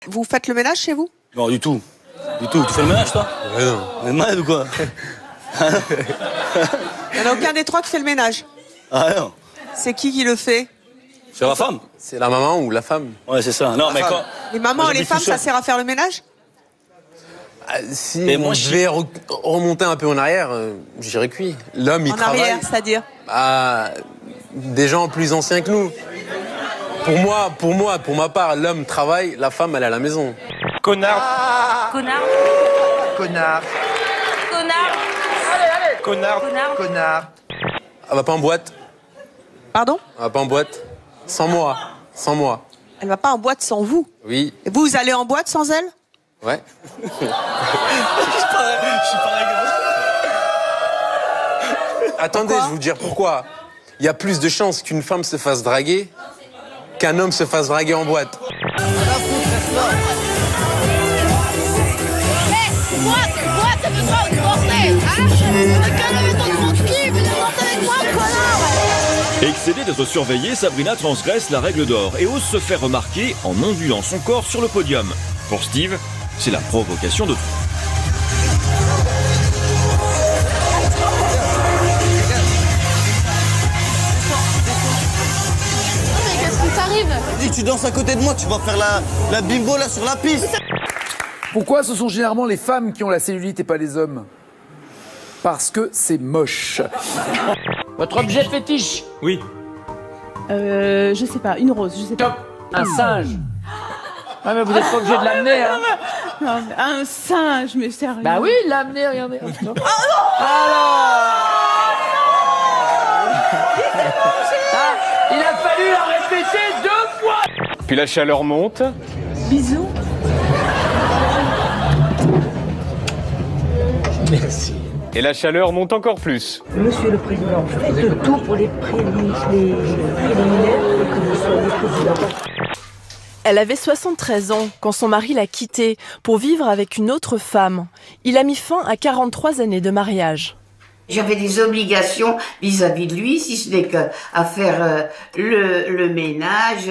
Vous faites le ménage chez vous? Non, du tout. Du tout. Tu fais le ménage, toi? Ouais, non. On est malade ou quoi? Il n'y en a aucun des trois qui fait le ménage. Ah non. C'est qui le fait? C'est la femme? C'est la maman ou la femme? Ouais, c'est ça. Non, mais quand... Les mamans Moi, et les j'habite femmes, tout seul. ça sert à faire le ménage? Si Mais moi, je vais remonter un peu en arrière, j'irais que oui. L'homme, il En travaille. arrière, c'est-à-dire? Des gens plus anciens que nous. Pour ma part, l'homme travaille, la femme, elle est à la maison. Connard. Connard. Connard. Connard. Connard. Connard. Connard. Elle va pas en boîte. Pardon? Elle va pas en boîte. Sans moi. Sans moi. Elle va pas en boîte sans vous. Oui. Et vous allez en boîte sans elle? Ouais. Je suis pareil que vous. Attendez, Pourquoi je vais vous dire pourquoi. Il y a plus de chances qu'une femme se fasse draguer qu'un homme se fasse draguer en boîte. Moi, c'est de ça où porter, hein? Quel est ton grand ski? Venez danser avec moi, connard! Excédée d'être surveillée, Sabrina transgresse la règle d'or et ose se faire remarquer en ondulant son corps sur le podium. Pour Steve, c'est la provocation de trop. Mais qu'est-ce qui t'arrive? Dis que tu danses à côté de moi, tu vas faire la bimbo là sur la piste. Pourquoi ce sont généralement les femmes qui ont la cellulite et pas les hommes? Parce que c'est moche. Votre objet fétiche? Oui. Je sais pas, une rose, je sais pas. Un singe. Ouais, mais vous n'êtes pas obligé de l'amener, hein. Non, un singe, mais sérieux. Bah oui, l'amener, regardez. Il a fallu la répéter 2 fois. Puis la chaleur monte. Bisous. Merci. Et la chaleur monte encore plus. Monsieur le Président, faites tout pour les préliminaires et que vous soyez président. Elle avait 73 ans quand son mari l'a quittée pour vivre avec une autre femme. Il a mis fin à 43 années de mariage. J'avais des obligations vis-à-vis de lui, si ce n'est qu'à faire le ménage,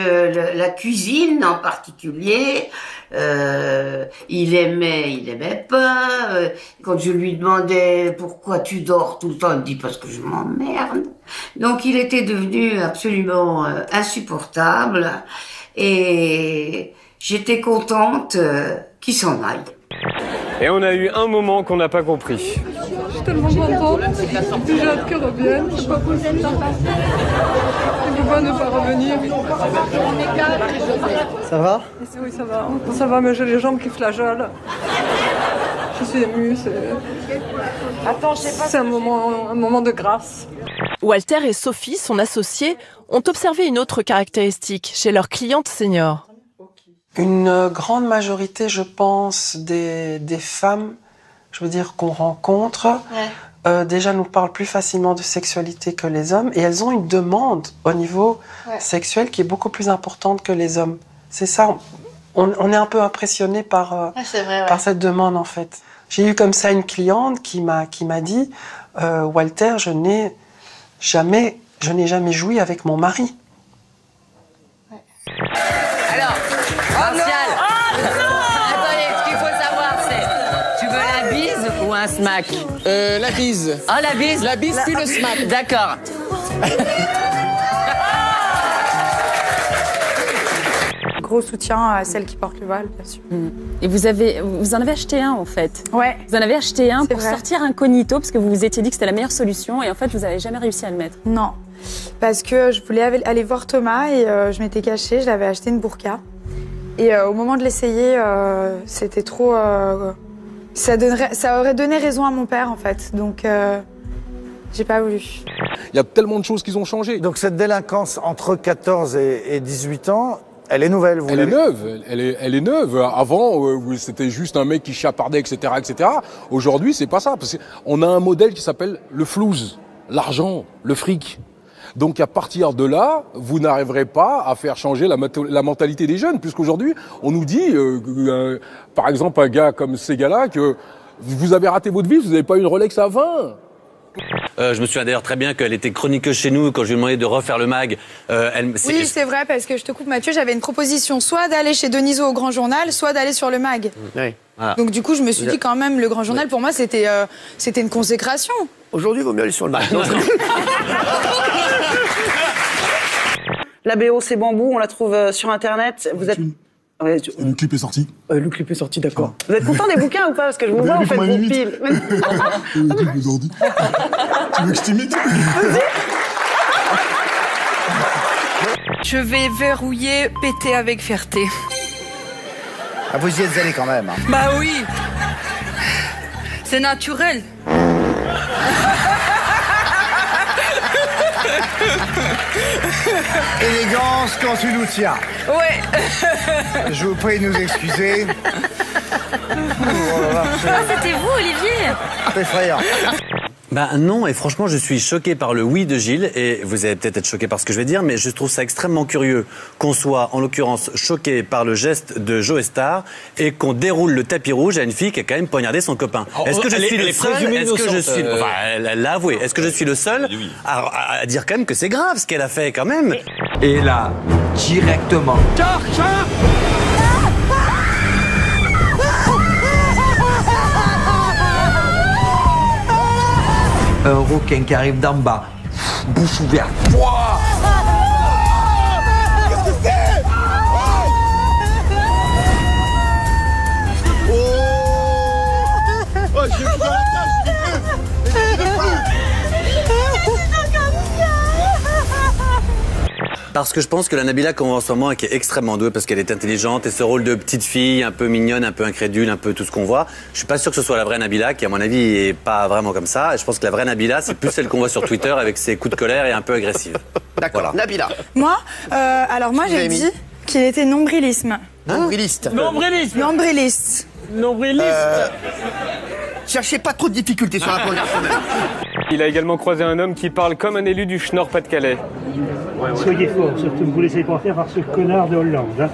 la cuisine en particulier. Il aimait pas. Quand je lui demandais pourquoi tu dors tout le temps, il me dit parce que je m'emmerde. Donc il était devenu absolument insupportable et j'étais contente qu'il s'en aille. Et on a eu un moment qu'on n'a pas compris. Je suis tellement contente. J'ai hâte qu'elle revienne. C'est pas possible. Il ne peut pas ne pas revenir. Ça va? Oui, ça va. Ça va, mais j'ai les jambes qui flageolent. Je suis émue. C'est un moment de grâce. Walter et Sophie, son associé, ont observé une autre caractéristique chez leurs clientes seniors. Une grande majorité, je pense, des femmes, je veux dire, qu'on rencontre, déjà nous parlent plus facilement de sexualité que les hommes, et elles ont une demande au niveau sexuel qui est beaucoup plus importante que les hommes. C'est ça, on est un peu impressionné par cette demande, en fait. J'ai eu comme ça une cliente qui m'a dit « Walter, je n'ai jamais joui avec mon mari. » Alors, Martial. Attendez, ce qu'il faut savoir, c'est tu veux la bise ou un smack? La bise. Ah, la bise? La bise puis le smack. D'accord. Gros soutien à celles qui portent le voile, bien sûr. Et vous en avez acheté un, en fait. Ouais. Vous en avez acheté un pour vrai. sortir incognito, parce que vous vous étiez dit que c'était la meilleure solution, et en fait, vous n'avez jamais réussi à le mettre. Non, parce que je voulais aller voir Thomas et je m'étais cachée, je l'avais acheté une burqa. Et au moment de l'essayer, c'était trop... ça aurait donné raison à mon père, en fait. Donc, j'ai pas voulu. Il y a tellement de choses qui ont changé. Donc cette délinquance entre 14 et 18 ans, elle est nouvelle, vous Elle est neuve, elle est neuve. Avant, c'était juste un mec qui chapardait, etc., etc. Aujourd'hui, c'est pas ça. Parce qu'on a un modèle qui s'appelle le flouze, l'argent, le fric. Donc à partir de là, vous n'arriverez pas à faire changer la mentalité des jeunes, puisqu'aujourd'hui, on nous dit, par exemple, un gars comme ces gars-là, que vous avez raté votre vie, vous n'avez pas eu une Rolex à 20. Je me souviens d'ailleurs très bien qu'elle était chroniqueuse chez nous. Quand je lui ai demandé de refaire le mag, Oui, c'est vrai, parce que je te coupe, Mathieu, j'avais une proposition, soit d'aller chez Denisot au Grand Journal, soit d'aller sur le mag. Oui. Voilà. Donc du coup, je me suis dit quand même, le Grand Journal, pour moi, c'était une consécration. Aujourd'hui, il vaut mieux aller sur le mag. La BO, c'est Bambou, on la trouve sur Internet. Vous êtes... Ouais, le clip est sorti. Le clip est sorti, d'accord. Vous êtes content des bouquins ou pas? Parce que je vous vois, en fait, vos piles. Tu veux que je t'imite? Je vais verrouiller, péter avec fierté. Ah, vous y êtes allé quand même. Hein. Bah oui. C'est naturel. Élégance quand tu nous tiens. Ouais. Je vous prie de nous excuser. C'était vous, Olivier? C'est effrayant. Ben non, et franchement, je suis choqué par le oui de Gilles, et vous allez peut-être être choqué par ce que je vais dire, mais je trouve ça extrêmement curieux qu'on soit, en l'occurrence, choqué par le geste de Joe Star et qu'on déroule le tapis rouge à une fille qui a quand même poignardé son copain. Est-ce que je suis le seul? Est-ce que je suis... Enfin, elle l'a avoué. Est-ce que je suis le seul à dire quand même que c'est grave ce qu'elle a fait quand même? Et là, directement. Un requin qui arrive d'en bas, bouche ouverte. Wouah! Qu'est-ce que c'est? Oh, j'ai plus dans la cage, j'ai plus. Parce que je pense que la Nabila qu'on voit en ce moment et qui est extrêmement douée parce qu'elle est intelligente et ce rôle de petite fille un peu mignonne, un peu incrédule, un peu tout ce qu'on voit, je suis pas sûr que ce soit la vraie Nabila qui à mon avis est pas vraiment comme ça. Et je pense que la vraie Nabila c'est plus celle qu'on voit sur Twitter avec ses coups de colère et un peu agressive. D'accord, voilà. Nabila. Moi, j'ai dit qu'il était nombrilisme. Nombriliste. Nombriliste. Nombriliste. Nombriliste. Cherchez pas trop de difficultés sur la première semaine. Il a également croisé un homme qui parle comme un élu du Schnorr Pas-de-Calais. Soyez forts, surtout ne vous laissez pas faire par ce connard de Hollande. Hein.